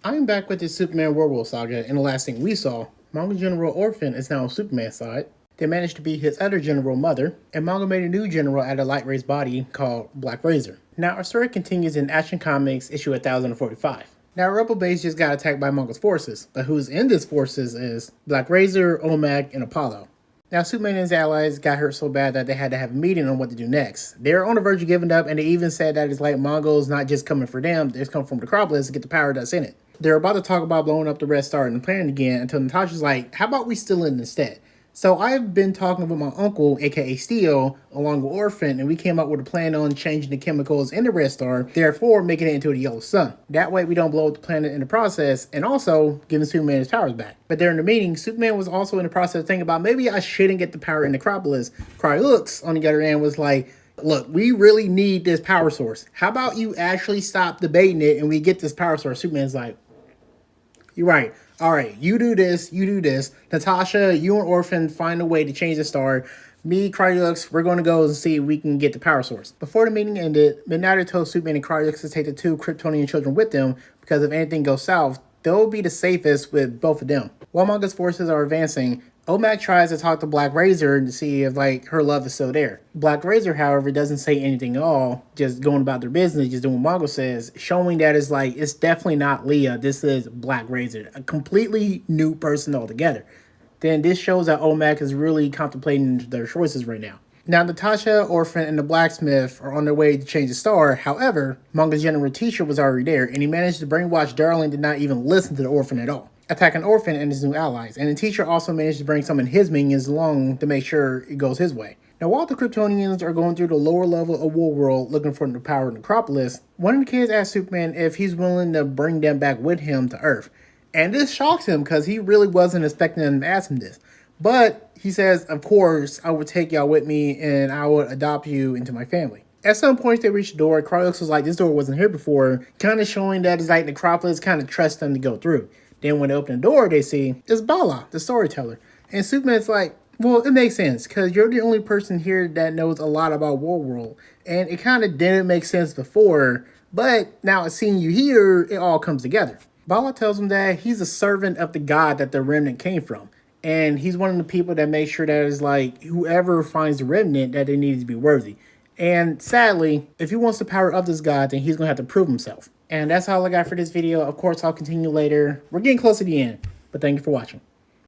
I'm back with the Superman Warworld Saga, and the last thing we saw, Manga General Orphan is now on Superman's side. They managed to beat his other general mother, and Manga made a new general out of Light Ray's body called Black Razor. Now our story continues in Action Comics issue 1045. Now Rebel Base just got attacked by Manga's forces, but who's in these forces is Black Razor, Omag, and Apollo. Now Superman and his allies got hurt so bad that they had to have a meeting on what to do next. They're on the verge of giving up, and they even said that it's like Mongo's not just coming for them, they're coming from the Necropolis to get the power that's in it. They're about to talk about blowing up the Red Star and the planet again until Natasha's like, how about we steal it instead? So I've been talking with my uncle, aka Steel, along with Orphan, and we came up with a plan on changing the chemicals in the Red Star, therefore making it into the yellow sun. That way we don't blow up the planet in the process, and also giving Superman his powers back. But during the meeting, Superman was also in the process of thinking about maybe I shouldn't get the power in Necropolis. Cryolux, on the other hand, was like, look, we really need this power source. How about you actually stop debating it and we get this power source? Superman's like, you're right. All right, you do this, you do this. Natasha, you and Orphan find a way to change the star. Me, Cryolux, we're going to go and see if we can get the power source. Before the meeting ended, Midnighter told Superman and Cryolux to take the two Kryptonian children with them because if anything goes south, they'll be the safest with both of them. While Manga's forces are advancing, Omag tries to talk to Black Razor to see if her love is still there. Black Razor, however, doesn't say anything at all, just going about their business, just doing what Manga says, showing that it's definitely not Leah, this is Black Razor, a completely new person altogether. Then this shows that Omag is really contemplating their choices right now. Now, Natasha, Orphan, and the blacksmith are on their way to change the star. However, Manga's general teacher was already there, and he managed to brainwash Darling to not even listen to the Orphan at all, attacking Orphan and his new allies. And the teacher also managed to bring some of his minions along to make sure it goes his way. Now, while the Kryptonians are going through the lower level of Warworld looking for the power of Necropolis, one of the kids asked Superman if he's willing to bring them back with him to Earth. And this shocks him because he really wasn't expecting them to ask him this. But he says, of course, I would take y'all with me and I would adopt you into my family. At some point, they reached the door. Cryolux was like, this door wasn't here before, kind of showing that it's like Necropolis kind of trusts them to go through. Then when they open the door, they see it's Bala, the storyteller. And Superman's like, well, it makes sense because you're the only person here that knows a lot about Warworld. And it kind of didn't make sense before, but now seeing you here, it all comes together. Bala tells him that he's a servant of the god that the remnant came from. And he's one of the people that makes sure that it's like whoever finds the remnant that they need to be worthy. And sadly, if he wants the power of this god, then he's going to have to prove himself. And that's all I got for this video. Of course, I'll continue later. We're getting close to the end, but thank you for watching.